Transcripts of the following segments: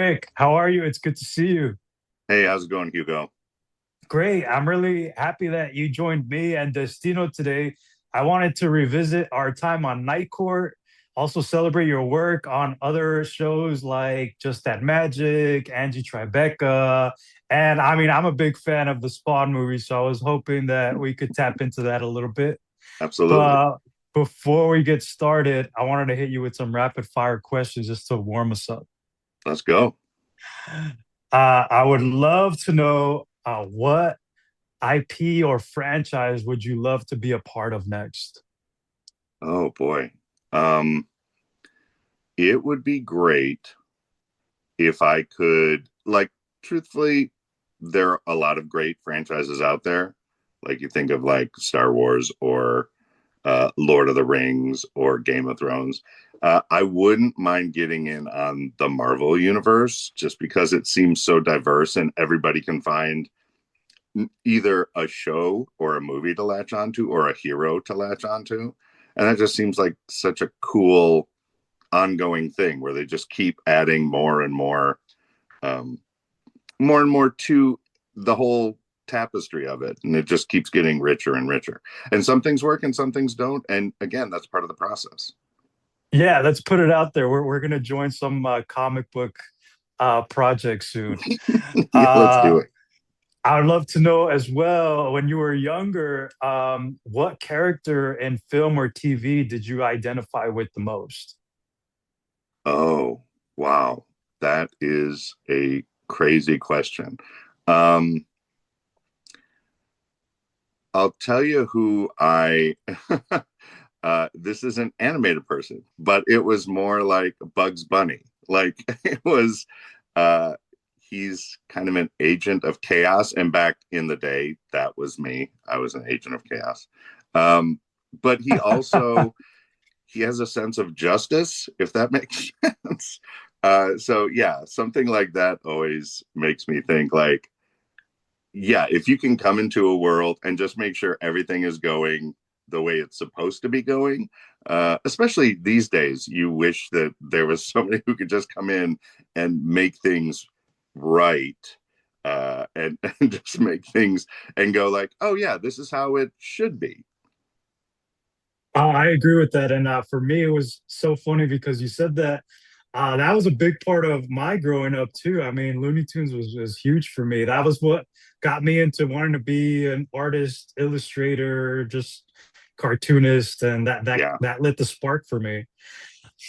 Derrick, how are you? It's good to see you. Hey, how's it going, Hugo? Great. I'm really happy that you joined me and Destino today. I wanted to revisit our time on Night Court, also celebrate your work on other shows like Just That Magic, Angie Tribeca. And I mean, I'm a big fan of the Spawn movie, so I was hoping that we could tap into that a little bit. Absolutely. But before we get started, I wanted to hit you with some rapid fire questions just to warm us up. Let's go. I would love to know what IP or franchise would you love to be a part of next? Oh boy. Um, it would be great if I could, like, truthfully, there are a lot of great franchises out there. Like you think of like Star Wars or Lord of the Rings or Game of Thrones. I wouldn't mind getting in on the Marvel universe just because it seems so diverse and everybody can find either a show or a movie to latch onto or a hero to latch onto. And that just seems like such a cool ongoing thing where they just keep adding um, more and more to the whole tapestry of it. And it just keeps getting richer and richer. And some things work and some things don't. And again, that's part of the process. Yeah, let's put it out there. We're gonna join some comic book project soon. Yeah, let's Uh, do it. I would love to know as well, when you were younger, what character in film or TV did you identify with the most? Oh, wow. That is a crazy question. Um, I'll tell you who I this is an animated person, but it was more like Bugs Bunny. Like it was uh he's kind of an agent of chaos, and back in the day that was me. I was an agent of chaos. Um but he has a sense of justice, if that makes sense. So yeah, something like that always makes me think like, yeah, if you can come into a world and just make sure everything is going the way it's supposed to be going, especially these days, you wish that there was somebody who could just come in and make things right, and just make things and go like, oh yeah, this is how it should be. I agree with that. And for me, it was so funny because you said that that was a big part of my growing up too. I mean, Looney Tunes was huge for me. That was what got me into wanting to be an artist, illustrator, just cartoonist, and Yeah. that lit the spark for me.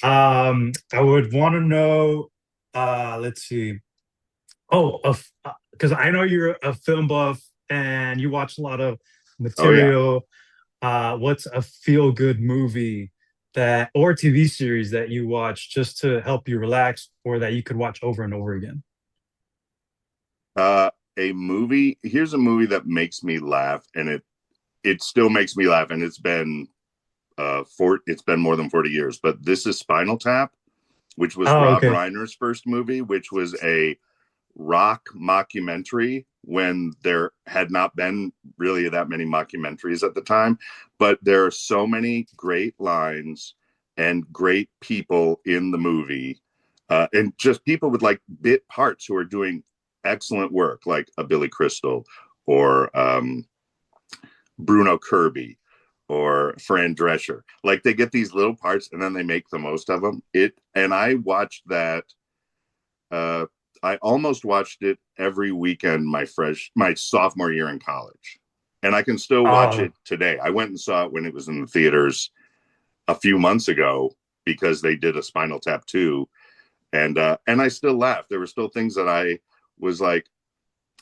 I would want to know, let's see. Oh, because I know you're a film buff and you watch a lot of Oh yeah. material. What's a feel good movie that or TV series that you watch just to help you relax or that you could watch over and over again? Uh, a movie. Here's a movie that makes me laugh, and it still makes me laugh, and it's been more than 40 years. But this is Spinal Tap, which was Oh, Rob okay. Reiner's first movie, which was a rock mockumentary when there had not been really that many mockumentaries at the time. But there are so many great lines and great people in the movie, and just people with like bit parts who are doing excellent work, like a Billy Crystal or Bruno Kirby or Fran Drescher. Like they get these little parts and then they make the most of them. It and I watched that. Uh, I almost watched it every weekend my sophomore year in college, and I can still watch Oh, it today. I went and saw it when it was in the theaters a few months ago because they did a Spinal Tap 2, and I still laugh. There were still things that I was like,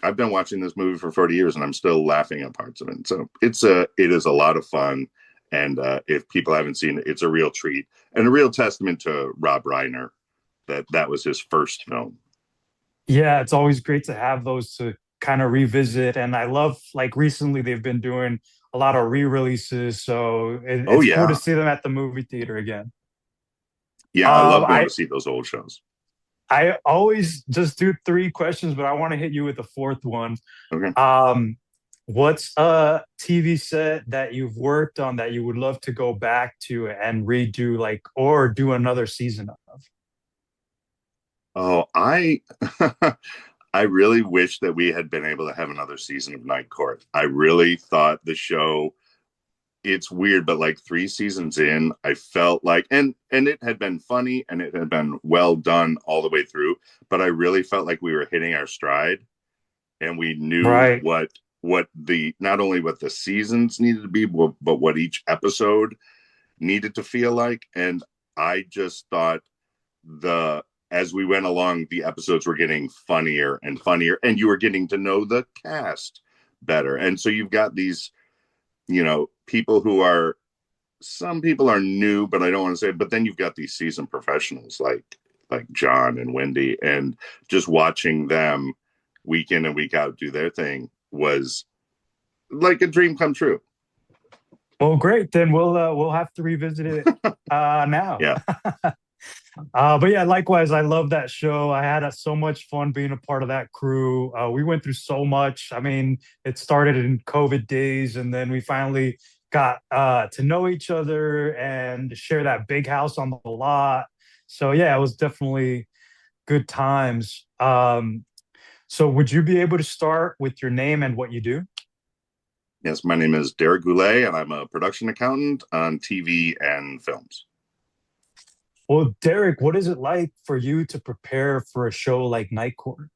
I've been watching this movie for 40 years and I'm still laughing at parts of it. So it is a lot of fun. And if people haven't seen it, it's a real treat and a real testament to Rob Reiner that that was his first film. yeah, it's always great to have those to kind of revisit. And I love like recently they've been doing a lot of re-releases, so Oh it's cool to yeah. see them at the movie theater again. Yeah, I Um, love going I to see those old shows. I always just do three questions, but I want to hit you with the fourth one. Okay. Um, what's a TV set that you've worked on that you would love to go back to and redo, like, or do another season of? Oh, I I really wish that we had been able to have another season of Night Court. I really thought the show, it's weird, but like 3 seasons in, I felt like, and it had been funny and it had been well done all the way through, but I really felt like we were hitting our stride, and we knew Right. what the, not only what the seasons needed to be, but what each episode needed to feel like. And I just thought, the as we went along, the episodes were getting funnier and funnier, and you were getting to know the cast better. And so you've got these, people who are, some people are new, but I don't want to say it, but then you've got these seasoned professionals like John and Wendy, and just watching them week in and week out do their thing was like a dream come true. Well, great. Then we'll have to revisit it now. Yeah. But yeah, likewise, I love that show. I had so much fun being a part of that crew. We went through so much. I mean, it started in COVID days, and then we finally got to know each other and share that big house on the lot. So yeah, it was definitely good times. So would you be able to start with your name and what you do? Yes, my name is Derrick Goulet, and I'm a production accountant on TV and films. Well, Derek, what is it like for you to prepare for a show like Night Court?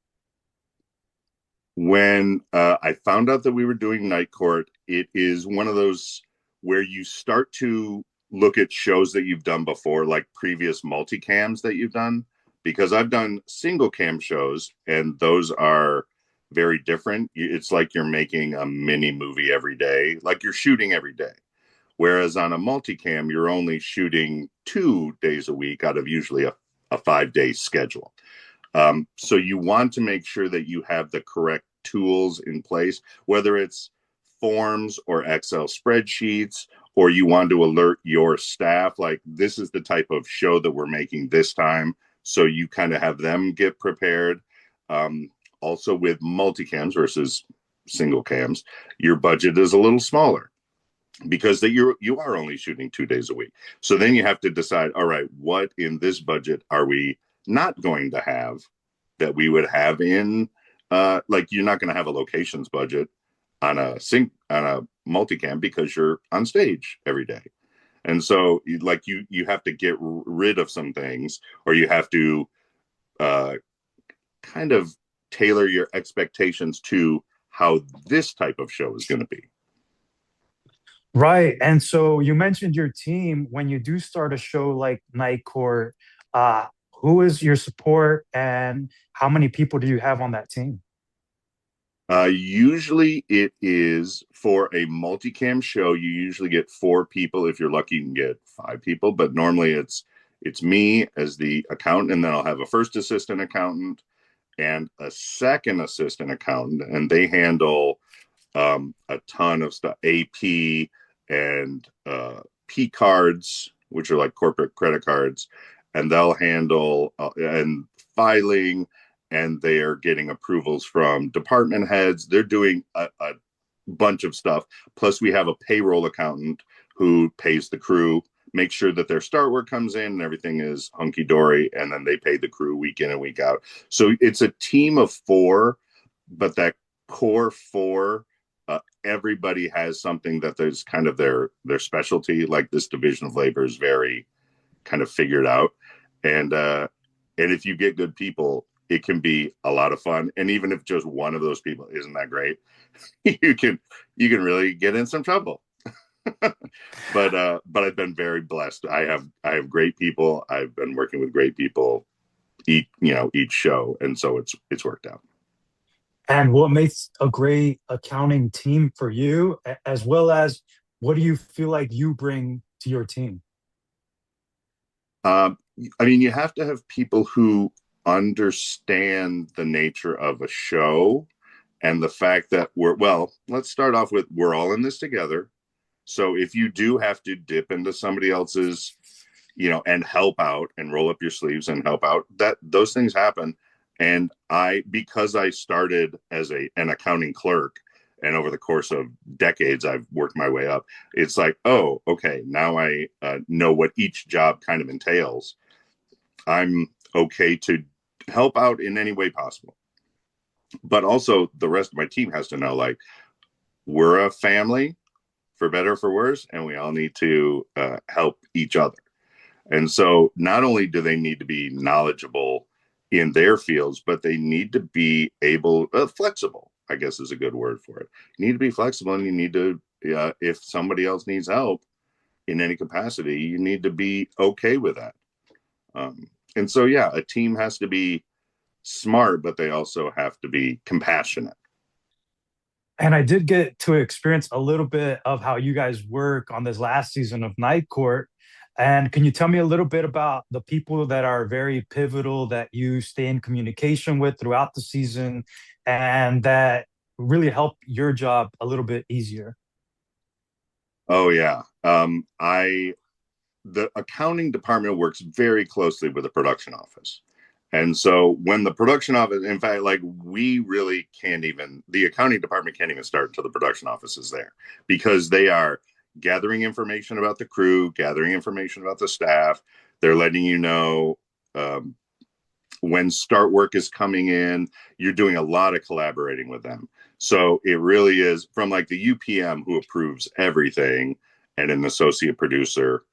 When I found out that we were doing Night Court, it is one of those where you start to look at shows that you've done before, like previous multicams that you've done, because I've done single cam shows, and those are very different. It's like you're making a mini movie every day, like you're shooting every day. Whereas on a multicam, you're only shooting 2 days a week out of usually a 5 day schedule. So you want to make sure that you have the correct tools in place, whether it's forms or Excel spreadsheets, or you want to alert your staff, like this is the type of show that we're making this time. So you kind of have them get prepared. Also with multicams versus single cams, your budget is a little smaller because that you are only shooting 2 days a week. So then you have to decide, all right, what in this budget are we not going to have that we would have in, like you're not going to have a locations budget on a multicam because you're on stage every day. And so you have to get rid of some things, or you have to uh, kind of tailor your expectations to how this type of show is going to be. Right. And so you mentioned your team. When you do start a show like Night Court, uh, who is your support and how many people do you have on that team? Usually it is for a multicam show. You usually get 4 people. If you're lucky, you can get 5 people, but normally it's me as the accountant, and then I'll have a first assistant accountant and a second assistant accountant, and they handle a ton of stuff, AP and P cards, which are like corporate credit cards, and they'll handle and filing, and they are getting approvals from department heads. They're doing a bunch of stuff. Plus, we have a payroll accountant who pays the crew, makes sure that their start work comes in and everything is hunky dory, and then they pay the crew week in and week out. So it's a team of 4, but that core 4, everybody has something that there's kind of their specialty. Like this division of labor is very kind of figured out, and if you get good people, it can be a lot of fun. And even if just one of those people isn't that great, you can really get in some trouble. But I've been very blessed. I have great people. I've been working with great people each show, and so it's worked out. And what makes a great accounting team for you, as well as what do you feel like you bring to your team? Um, I mean, you have to have people who understand the nature of a show, and the fact that well, let's start off with, we're all in this together. So if you do have to dip into somebody else's, and help out and roll up your sleeves and help out, that those things happen. And because I started as an accounting clerk, and over the course of decades, I've worked my way up. It's like, oh, okay, now I know what each job kind of entails. I'm okay to help out in any way possible. But also the rest of my team has to know, like, we're a family, for better or for worse, and we all need to help each other. And so not only do they need to be knowledgeable in their fields, but they need to be able, flexible, I guess is a good word for it. You need to be flexible, and you need to, if somebody else needs help in any capacity, you need to be okay with that. And so, yeah, a team has to be smart, but they also have to be compassionate. And I did get to experience a little bit of how you guys work on this last season of Night Court. And can you tell me a little bit about the people that are very pivotal that you stay in communication with throughout the season and that really help your job a little bit easier? Oh yeah. I The accounting department works very closely with the production office. And so when the production office, in fact, like we really can't even, the accounting department can't even start until the production office is there because they are gathering information about the crew, gathering information about the staff. They're letting you know um, when start work is coming in. You're doing a lot of collaborating with them. So it really is from like the UPM who approves everything and an associate producer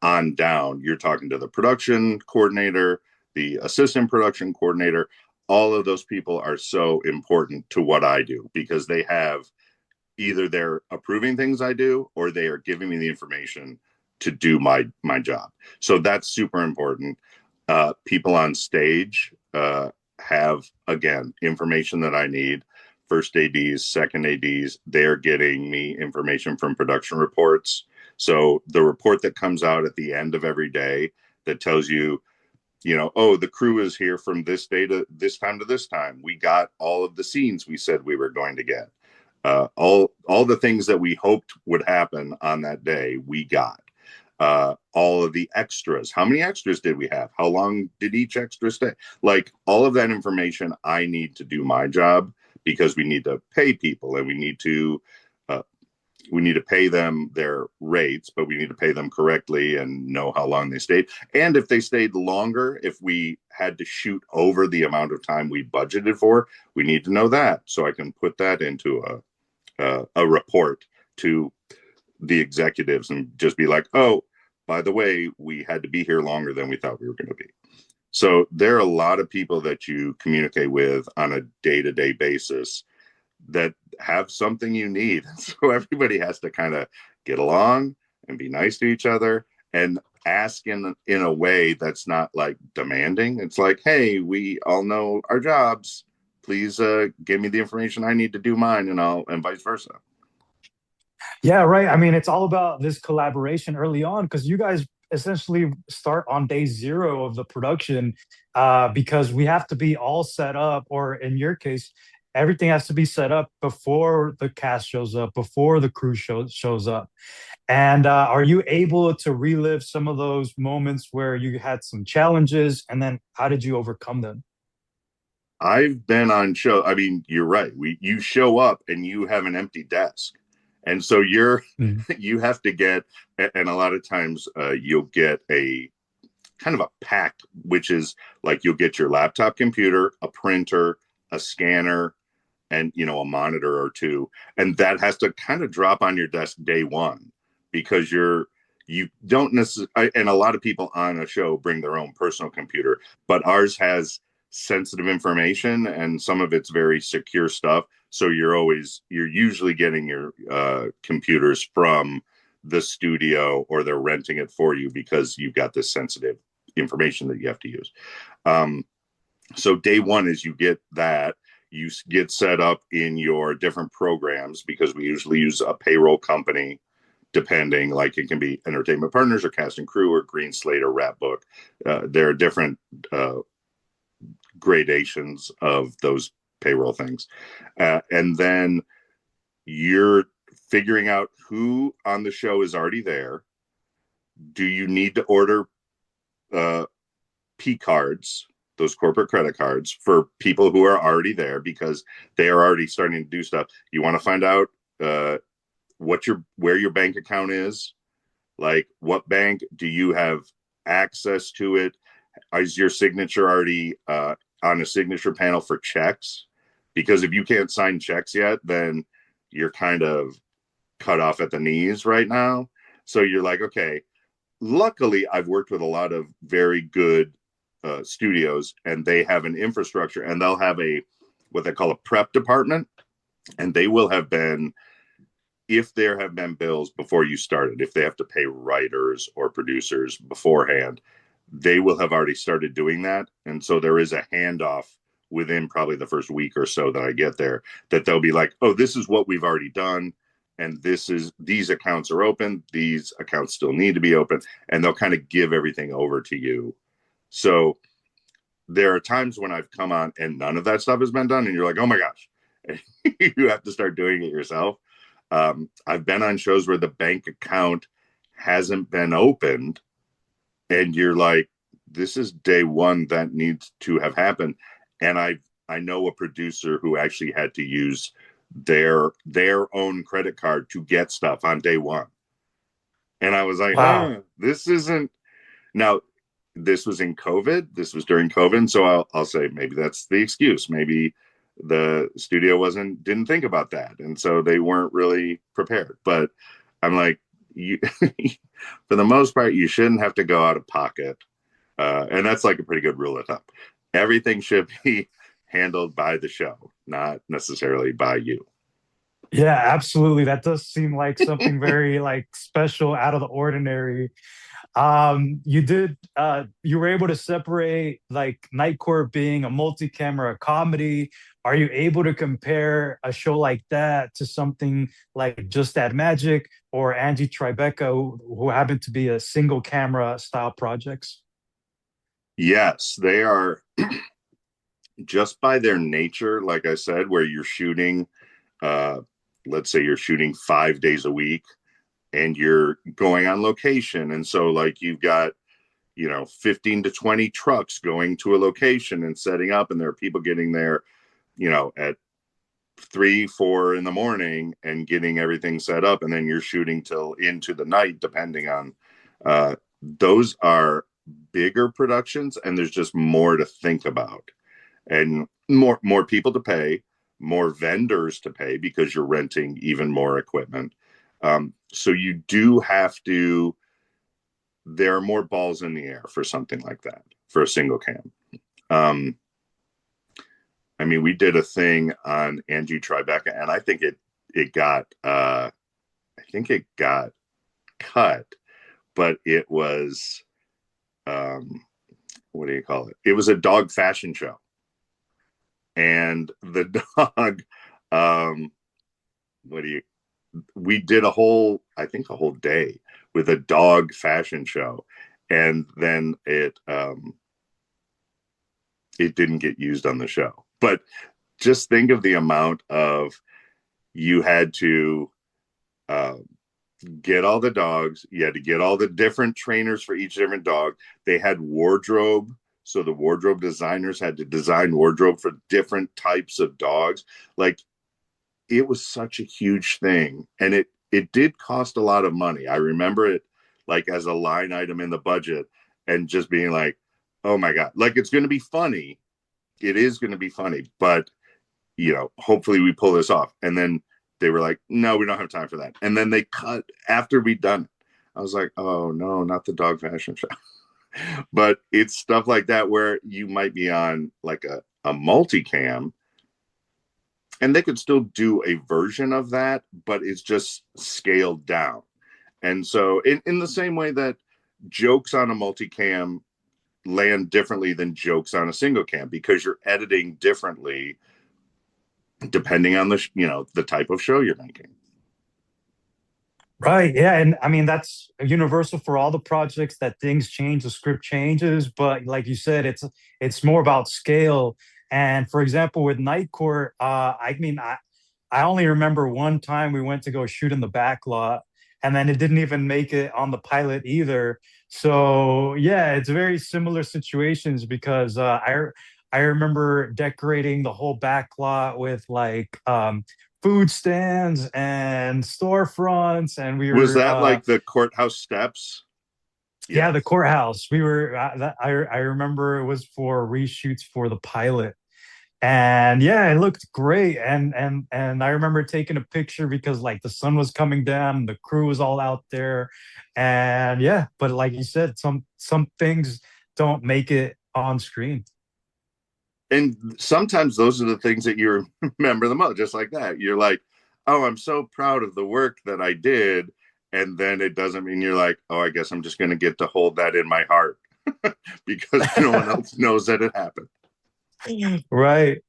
on down. You're talking to the production coordinator, the assistant production coordinator. All of those people are so important to what I do because they have either they're approving things I do or they are giving me the information to do my job. So that's super important. People on stage have again information that I need. First ADs, second ADs, they're getting me information from production reports. So the report that comes out at the end of every day that tells you, oh, the crew is here from this day to this time to this time. We got all of the scenes we said we were going to get. All the things that we hoped would happen on that day, we got. All of the extras. How many extras did we have? How long did each extra stay? Like all of that information I need to do my job because we need to pay people and uh, we need to pay them their rates, but we need to pay them correctly and know how long they stayed. And if they stayed longer, if we had to shoot over the amount of time we budgeted for, we need to know that so I can put that into a report to the executives and just be like, oh, by the way, we had to be here longer than we thought we were going to be. So there are a lot of people that you communicate with on a day-to-day basis that have something you need. So everybody has to kind of get along and be nice to each other and ask in a way that's not like demanding. It's like, hey, we all know our jobs. Please give me the information I need to do mine, and vice versa. Yeah, right. I mean, it's all about this collaboration early on because you guys essentially start on day zero of the production because we have to be all set up, or in your case, everything has to be set up before the cast shows up, before the crew shows up. And are you able to relive some of those moments where you had some challenges, and then how did you overcome them? I've been on show. I mean, you're right. You show up and you have an empty desk, and so Mhm. you have to get. And a lot of times you'll get a kind of a pack, which is like you'll get your laptop computer, a printer, a scanner, and a monitor or two, and that has to kind of drop on your desk day one because you don't necessarily. And a lot of people on a show bring their own personal computer, but ours has sensitive information and some of it's very secure stuff. So you're usually getting your computers from the studio or they're renting it for you because you've got this sensitive information that you have to use. Um, so day one is you get that. You get set up in your different programs because we usually use a payroll company, depending, like it can be Entertainment Partners or Cast and Crew or Green Slate or Rap Book. There are different gradations of those payroll things. And then you're figuring out who on the show is already there. Do you need to order uh, P cards, those corporate credit cards for people who are already there because they are already starting to do stuff? You want to find out uh, where your bank account is, like what bank do you have access to it? Is your signature already on a signature panel for checks, because if you can't sign checks yet, then you're kind of cut off at the knees right now. So you're like, okay, luckily I've worked with a lot of very good studios, and they have an infrastructure, and they'll have a what they call a prep department, and they will have been, if there have been bills before you started, if they have to pay writers or producers beforehand, they will have already started doing that. And so there is a handoff within probably the first week or so that I get there, that they'll be like, oh, this is what we've already done. And these accounts are open. These accounts still need to be open. And they'll kind of give everything over to you. So there are times when I've come on and none of that stuff has been done. And you're like, oh my gosh, you have to start doing it yourself. I've been on shows where the bank account hasn't been opened, and you're like, this is day one that needs to have happened. And I know a producer who actually had to use their own credit card to get stuff on day one. And I was like, Wow. this isn't now. This was in COVID. This was during COVID. And so I'll say maybe that's the excuse. Maybe the studio didn't think about that. And so they weren't really prepared. But I'm like, you, for the most part, you shouldn't have to go out of pocket. And that's like a pretty good rule of thumb. Everything should be handled by the show, not necessarily by you. Yeah, absolutely. That does seem like something very like special, out of the ordinary. You were able to separate like Night Court being a multi-camera comedy. Are you able to compare a show like that to something like Just Add Magic or Angie Tribeca, who happen to be a single camera style projects? Yes, they are, just by their nature, like I said, where you're shooting, uh, let's say you're shooting 5 days a week and you're going on location. And so, like, you've got, 15 to 20 trucks going to a location and setting up, and there are people getting there, at 3, 4 in the morning and getting everything set up. And then you're shooting till into the night, depending on, those are bigger productions, and there's just more to think about, and more people to pay, more vendors to pay because you're renting even more equipment. So you do have to. There are more balls in the air for something like that, for a single cam. Um, I mean, we did a thing on Angie Tribeca, and I think it got cut, but it was, what do you call it? It was a dog fashion show, and the dog, um, what do you? We did a whole day with a dog fashion show, and then it didn't get used on the show. But just think of the amount of, you had to uh, get all the dogs, you had to get all the different trainers for each different dog. They had wardrobe, so the wardrobe designers had to design wardrobe for different types of dogs. Like, it was such a huge thing, and it did cost a lot of money. I remember it like as a line item in the budget, and just being like, oh my god, like, it's going to be funny. It is going to be funny, but hopefully we pull this off. And then they were like, no, we don't have time for that. And then they cut after we'd done it. I was like, oh no, not the dog fashion show. But it's stuff like that where you might be on like a multicam, and they could still do a version of that, but it's just scaled down. And so in the same way that jokes on a multicam land differently than jokes on a single cam, because you're editing differently depending on the type of show you're making. Right. Yeah. And I mean, that's universal for all the projects, that things change, the script changes. But like you said, it's more about scale. And for example, with Night Court, I only remember one time we went to go shoot in the back lot, and then it didn't even make it on the pilot either. So yeah, it's very similar situations because I remember decorating the whole back lot with like food stands and storefronts, and we Was were that like the courthouse steps? Yeah, the Yes. courthouse. We were. I remember it was for reshoots for the pilot, and yeah, it looked great. And I remember taking a picture because like the sun was coming down, and the crew was all out there, and yeah. But like you said, some things don't make it on screen. And sometimes those are the things that you remember the most, just like that. You're like, oh, I'm so proud of the work that I did. And then it doesn't mean you're like, oh, I guess I'm just going to get to hold that in my heart because no one else knows that it happened. Right.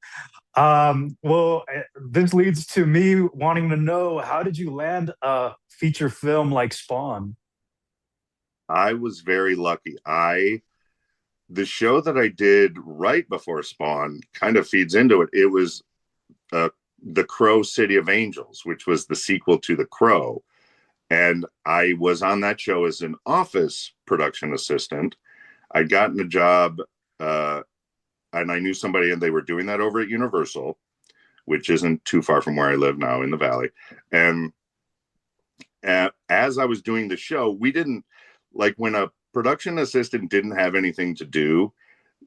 Well, this leads to me wanting to know how did you land a feature film like Spawn? I was very lucky. The show that I did right before Spawn kind of feeds into it. It was uh, The Crow City of Angels, which was the sequel to The Crow. And I was on that show as an office production assistant. I'd gotten a job, uh, and I knew somebody, and they were doing that over at Universal, which isn't too far from where I live now in the Valley. And as I was doing the show, we didn't like when a production assistant didn't have anything to do.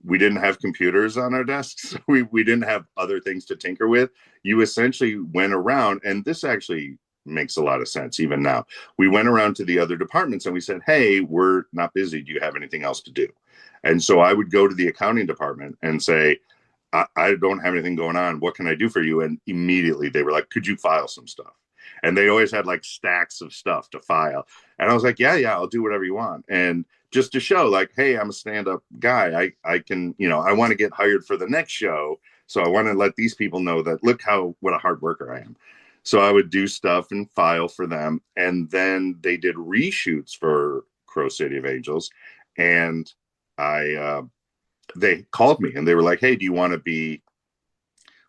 We didn't have computers on our desks. So we didn't have other things to tinker with. You essentially went around, and this actually makes a lot of sense even now. We went around to the other departments and we said, hey, we're not busy. Do you have anything else to do? And so I would go to the accounting department and say, I don't have anything going on. What can I do for you? And immediately they were like, could you file some stuff? And they always had like stacks of stuff to file. And I was like, yeah, I'll do whatever you want. And just to show like, hey, I'm a stand-up guy. I can, I want to get hired for the next show. So I want to let these people know that look what a hard worker I am. So I would do stuff and file for them. And then they did reshoots for Crow City of Angels. And I they called me and they were like, hey, do you want to be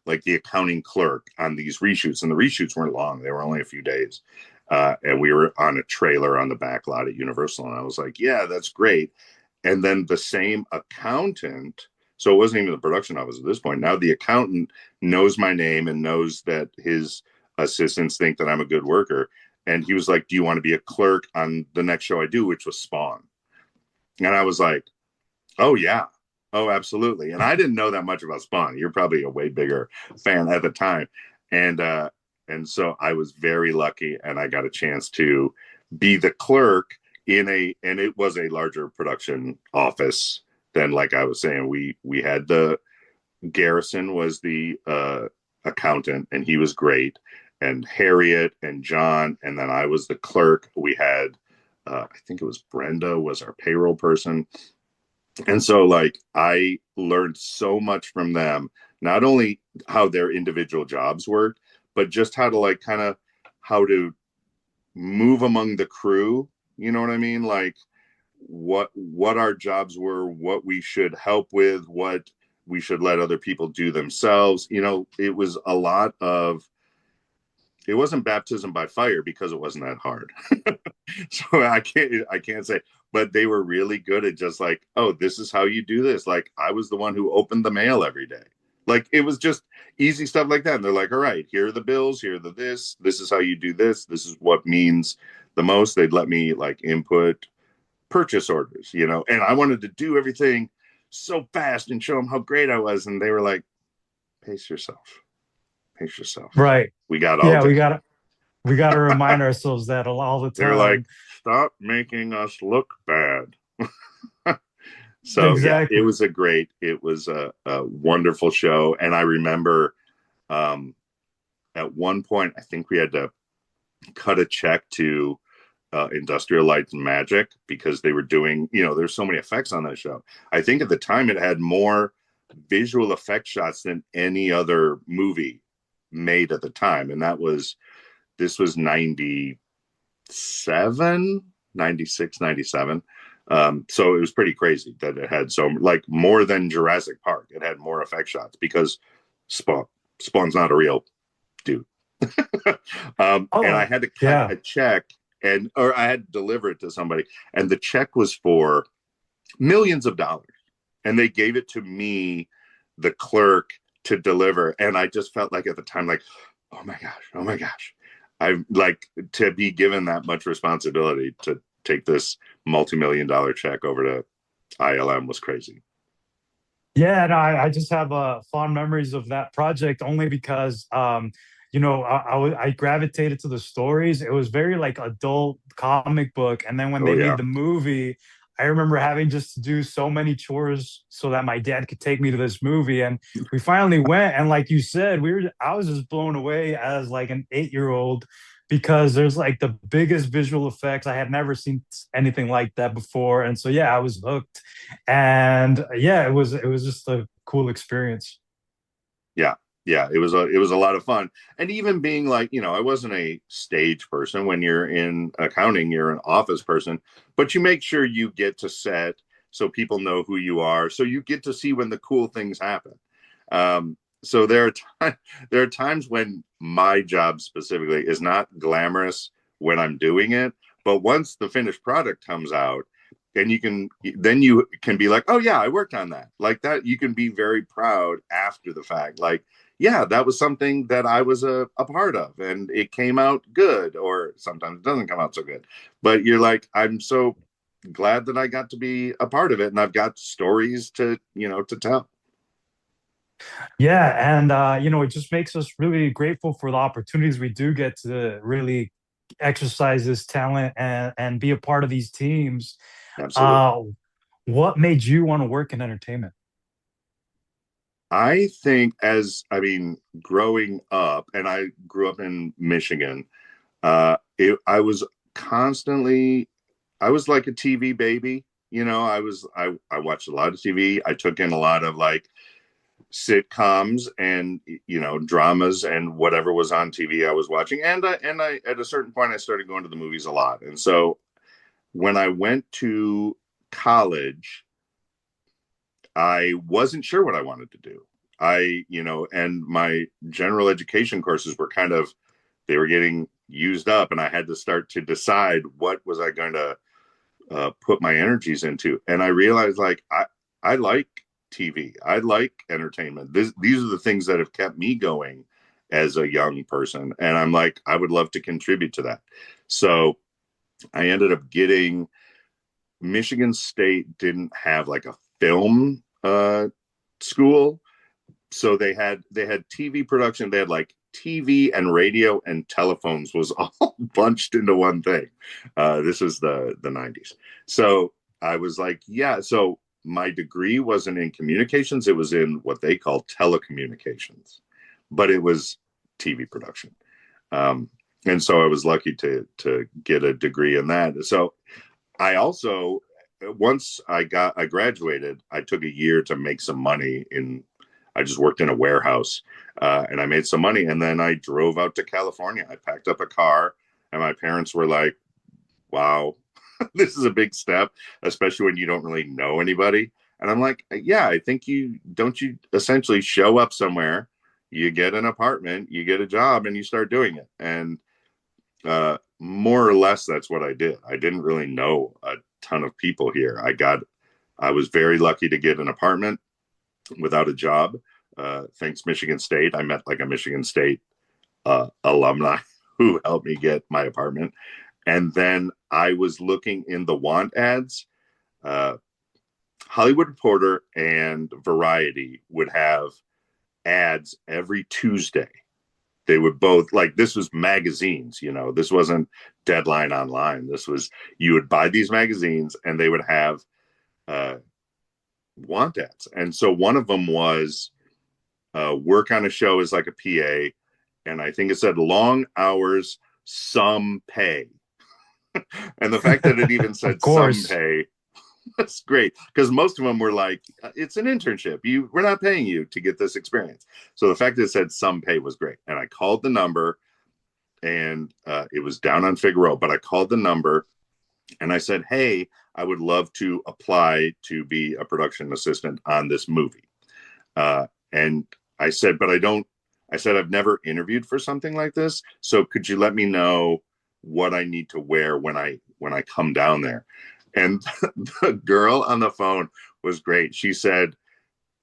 like the accounting clerk on these reshoots? And the reshoots weren't long. They were only a few days. And we were on a trailer on the back lot at Universal. And I was like, yeah, that's great. And then the same accountant, so it wasn't even the production office at this point. Now the accountant knows my name and knows that his assistants think that I'm a good worker. And he was like, do you want to be a clerk on the next show I do, which was Spawn? And I was like, oh, yeah. Oh, absolutely. And I didn't know that much about Spawn. You're probably a way bigger fan at the time. And so I was very lucky and I got a chance to be the clerk and it was a larger production office than like I was saying. We had the Garrison was the accountant and he was great. And Harriet and John, and then I was the clerk. We had I think it was Brenda was our payroll person. And so like I learned so much from them, not only how their individual jobs worked, but just how to like kind of how to move among the crew. You know what I mean? Like what our jobs were, what we should help with, what we should let other people do themselves. It was a lot of it wasn't baptism by fire because it wasn't that hard. So I can't say, but they were really good at just like, oh, this is how you do this. Like I was the one who opened the mail every day. Like it was just easy stuff like that. And they're like, all right, here are the bills, here are the this is how you do this. This is what means the most. They'd let me like input purchase orders, and I wanted to do everything so fast and show them how great I was. And they were like, pace yourself, pace yourself. Right. We got all Yeah, day. we gotta remind ourselves that all the They're like, time. stop making us look bad. So yeah, Exactly. it was a wonderful show. And I remember um, at one point, I think we had to cut a check to Industrial Light and Magic because they were doing, there's so many effects on that show. I think at the time it had more visual effect shots than any other movie made at the time. And this was 97, 96, 97. So it was pretty crazy that it had so like more than Jurassic Park. It had more effect shots because Spawn's not a real dude. And I Oh, had to cut yeah. a check or I had to deliver it to somebody, and the check was for millions of dollars, and they gave it to me, the clerk, to deliver, and I just felt like at the time, like, oh my gosh, I like to be given that much responsibility take this multi-million-dollar check over to ILM was crazy. Yeah, no, I just have fond memories of that project only because, I gravitated to the stories. It was very like adult comic book. And then when Oh they made yeah. the movie, I remember having just to do so many chores so that my dad could take me to this movie. And we finally went. And like you said, I was just blown away as like an 8-year-old because there's like the biggest visual effects. I had never seen anything like that before. And so, yeah, I was hooked. And yeah, it was just a cool experience. Yeah. Yeah, it was a lot of fun. And even being like, I wasn't a stage person. When you're in accounting, you're an office person, but you make sure you get to set so people know who you are. So you get to see when the cool things happen. So there are times when my job specifically is not glamorous when I'm doing it, but once the finished product comes out, and you can be like, oh yeah, I worked on that. Like that, you can be very proud after the fact. Like, yeah, that was something that I was a part of, and it came out good, or sometimes it doesn't come out so good. But you're like, I'm so glad that I got to be a part of it, and I've got stories to tell. Yeah, and it just makes us really grateful for the opportunities we do get to really exercise this talent and be a part of these teams. Absolutely. Uh, what made you want to work in entertainment? I think, I mean, growing up, and I grew up in Michigan. I was constantly, I was like a TV baby. I watched a lot of TV. I took in a lot of like sitcoms and dramas and whatever was on TV I was watching. And I at a certain point I started going to the movies a lot. And so when I went to college, I wasn't sure what I wanted to do. And my general education courses were they were getting used up, and I had to start to decide what was I going to put my energies into. And I realized, like, I like TV, I like entertainment. These are the things that have kept me going as a young person, and I'm like, I would love to contribute to that. So I ended up getting Michigan State didn't have like a film school, so they had TV production. They had like TV and radio and telephones was all bunched into one thing. This was the 90s. So I was like, yeah. So my degree wasn't in communications; it was in what they call telecommunications, but it was TV production. Um, and so I was lucky to get a degree in that. So I also, once I graduated, I took a year to make some money in. I just worked in a warehouse, and I made some money, and then I drove out to California. I packed up a car, and my parents were like, "Wow, this is a big step, especially when you don't really know anybody." And I'm like, "Yeah, I think you essentially show up somewhere, you get an apartment, you get a job, and you start doing it." And more or less, that's what I did. I didn't really know a ton of people here. I was very lucky to get an apartment without a job. Thanks Michigan State, I met like a Michigan State alumni who helped me get my apartment. And then I was looking in the want ads. Uh, Hollywood Reporter and Variety would have ads every Tuesday. They would both, like, this was magazines, this wasn't Deadline Online. This was, you would buy these magazines and they would have uh, want ads. And so one of them was work on a show as like a PA. And I think it said long hours, some pay. And the fact that it even Of said some course. pay, that's great, because most of them were like, it's an internship. We're not paying you to get this experience. So the fact that it said some pay was great. And I called the number, and it was down on Figueroa, but I called the number and I said, hey, I would love to apply to be a production assistant on this movie. And I said, but I said, I've never interviewed for something like this. So could you let me know what I need to wear when I come down there? And the girl on the phone was great. She said,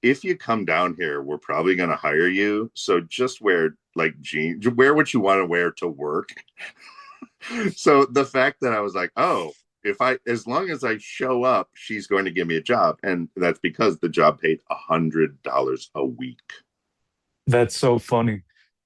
if you come down here, we're probably going to hire you. So just wear like jeans, wear what you want to wear to work. So the fact that I was like, oh, if I, as long as I show up, she's going to give me a job. And that's because the job paid $100 a week. That's so funny.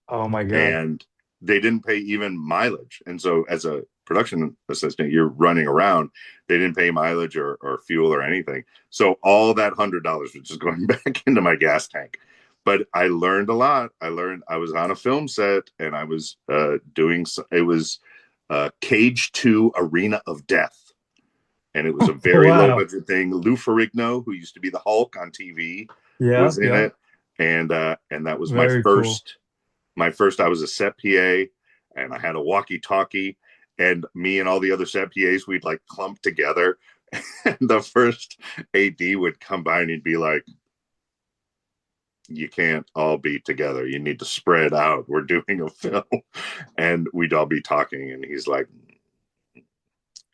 Oh my God. And they didn't pay even mileage. And so as a production assistant, you're running around. They didn't pay mileage or fuel or anything. So all that $100 was just going back into my gas tank. But I learned a lot. I was on a film set and I was doing, it was Cage 2 Arena of Death. And it was a very low Wow. budget thing. Lou Ferrigno, who used to be the Hulk on TV, Yeah, was in yeah. it. And that was Very cool. my first. I was a set PA, and I had a walkie-talkie, and me and all the other set PAs, we'd like clump together. And the first AD would come by and he'd be like, "You can't all be together. You need to spread out. We're doing a film," and we'd all be talking. And he's like,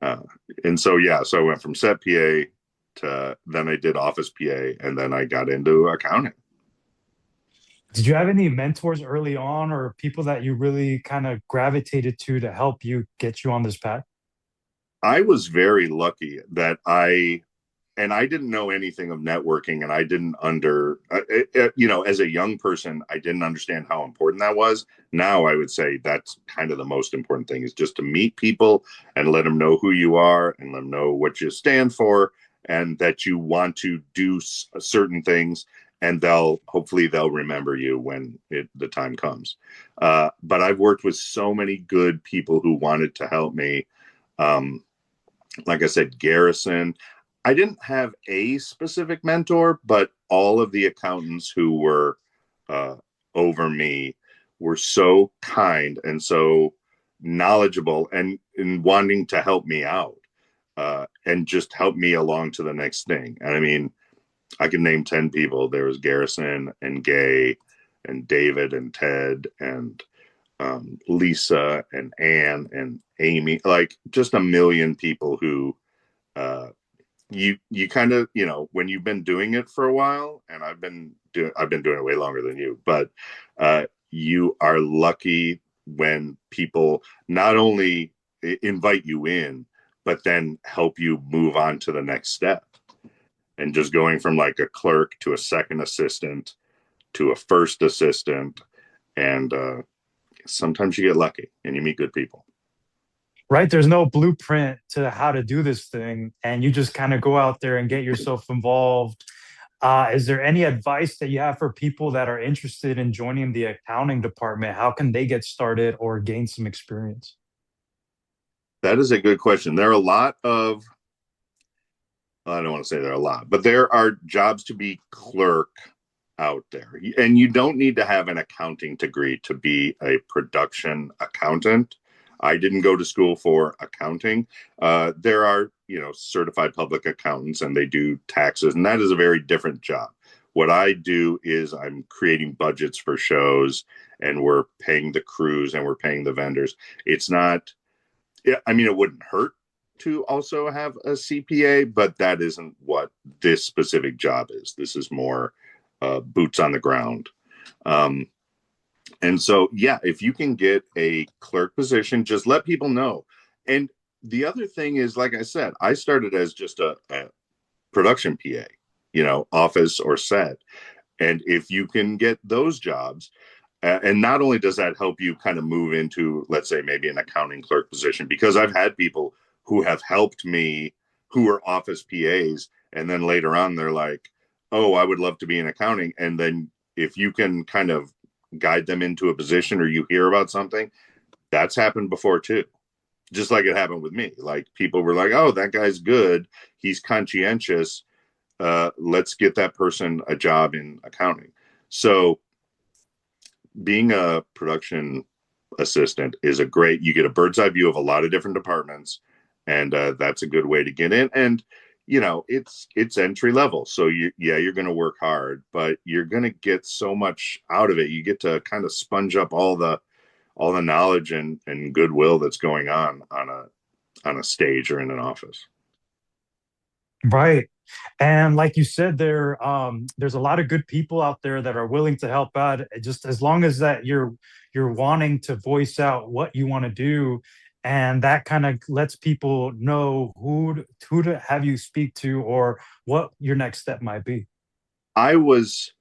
uh, and so yeah, so I went from set PA to then I did office PA, and then I got into accounting. Did you have any mentors early on or people that you really kind of gravitated to help you get you on this path? I was very lucky that I didn't know anything of networking, and I didn't as a young person, I didn't understand how important that was. Now I would say that's kind of the most important thing, is just to meet people and let them know who you are and let them know what you stand for and that you want to do certain things, and they'll remember you when the time comes. But I've worked with so many good people who wanted to help me. Um, like I said, Garrison. I didn't have a specific mentor, but all of the accountants who were uh, over me were so kind and so knowledgeable and in wanting to help me out and just help me along to the next thing. And I mean, I can name 10 people. There was Garrison and Gay and David and Ted and Lisa and Anne and Amy, like just a million people who uh, you kind of, when you've been doing it for a while, and I've been doing it way longer than you, but you are lucky when people not only invite you in, but then help you move on to the next step. And just going from like a clerk to a second assistant to a first assistant, and sometimes you get lucky and you meet good people. Right? There's no blueprint to how to do this thing, and you just kind of go out there and get yourself involved. Is there any advice that you have for people that are interested in joining the accounting department? How can they get started or gain some experience? That is a good question. There are a lot of, I don't want to say there are a lot, but there are jobs to be clerk out there. And you don't need to have an accounting degree to be a production accountant. I didn't go to school for accounting. There are, certified public accountants, and they do taxes, and that is a very different job. What I do is I'm creating budgets for shows, and we're paying the crews and we're paying the vendors. It's not, I mean, it wouldn't hurt to also have a CPA, but that isn't what this specific job is. This is more boots on the ground. Um, and so, yeah, if you can get a clerk position, just let people know. And the other thing is, like I said, I started as just a production PA, office or set. And if you can get those jobs, and not only does that help you kind of move into, let's say, maybe an accounting clerk position, because I've had people who have helped me who are office PAs, and then later on they're like, "Oh, I would love to be in accounting." And then if you can kind of guide them into a position or you hear about something, that's happened before too. Just like it happened with me. Like people were like, "Oh, that guy's good. He's conscientious. Let's get that person a job in accounting." So being a production assistant is you get a bird's eye view of a lot of different departments, and that's a good way to get in. And it's entry level, so you're going to work hard, but you're going to get so much out of it. You get to kind of sponge up all the knowledge and goodwill that's going on a stage or in an office. Right. And like you said, there's a lot of good people out there that are willing to help out. Just as long as that you're wanting to voice out what you want to do, and that kind of lets people know who to have you speak to or what your next step might be. I was,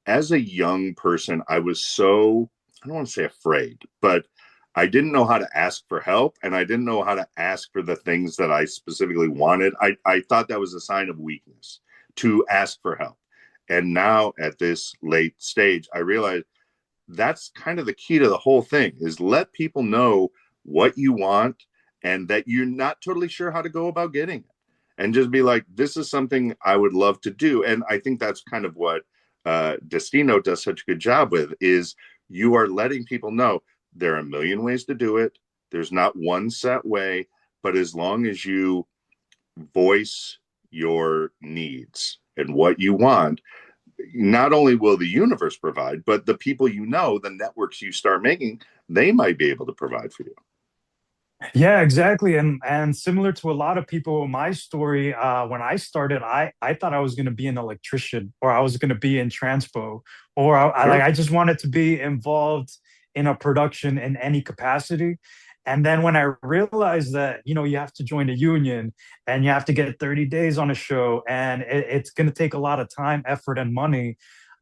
as a young person, I was so, I don't want to say afraid, but I didn't know how to ask for help and I didn't know how to ask for the things that I specifically wanted. I thought that was a sign of weakness to ask for help. And now at this late stage, I realize that's kind of the key to the whole thing is let people know what you want and that you're not totally sure how to go about getting it. And just be like, this is something I would love to do. And I think that's kind of what Destino does such a good job with is you are letting people know there are a million ways to do it. There's not one set way, but as long as you voice your needs and what you want, not only will the universe provide, but the people you know, the networks you start making, they might be able to provide for you. Yeah, exactly. And similar to a lot of people, my story, when I started, I thought I was going to be an electrician or I was going to be in transpo or Sure. I just wanted to be involved in a production in any capacity. And then when I realized that, you have to join a union and you have to get 30 days on a show and it's going to take a lot of time, effort, and money,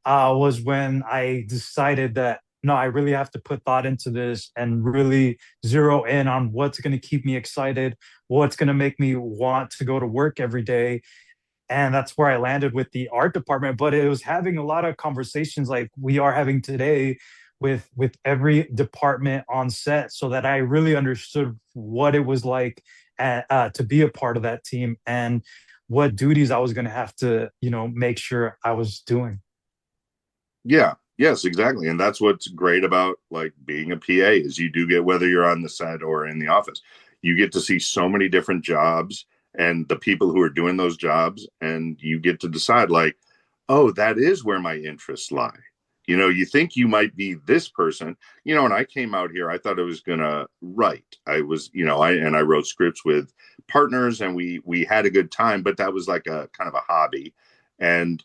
was when I decided that no, I really have to put thought into this and really zero in on what's going to keep me excited, what's going to make me want to go to work every day. And that's where I landed with the art department. But it was having a lot of conversations like we are having today with every department on set, so that I really understood what it was like to be a part of that team and what duties I was going to have to, make sure I was doing. Yeah. Yes, exactly. And that's what's great about like being a PA is you do get whether you're on the set or in the office, you get to see so many different jobs and the people who are doing those jobs and you get to decide like, oh, that is where my interests lie. You think you might be this person, and I came out here, I thought I was gonna write. I was, I wrote scripts with partners and we had a good time, but that was like a kind of a hobby. And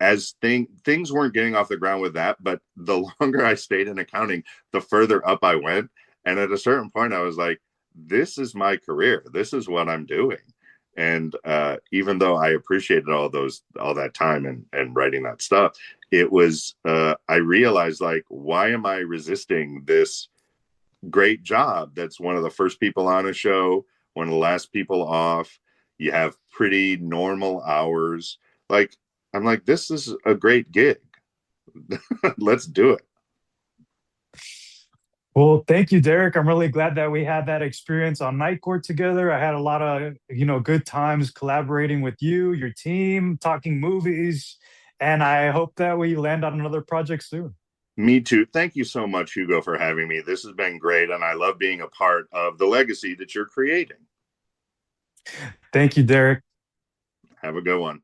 as things weren't getting off the ground with that, but the longer I stayed in accounting, the further up I went. And at a certain point, I was like, "This is my career. This is what I'm doing." And even though I appreciated all that time and writing that stuff, it was I realized like, why am I resisting this great job? That's one of the first people on a show, one of the last people off. You have pretty normal hours. Like I'm like, this is a great gig. Let's do it. Well, thank you, Derek. I'm really glad that we had that experience on Night Court together. I had a lot of, good times collaborating with you, your team, talking movies, and I hope that we land on another project soon. Me too. Thank you so much, Hugo, for having me. This has been great, and I love being a part of the legacy that you're creating. Thank you, Derek. Have a good one.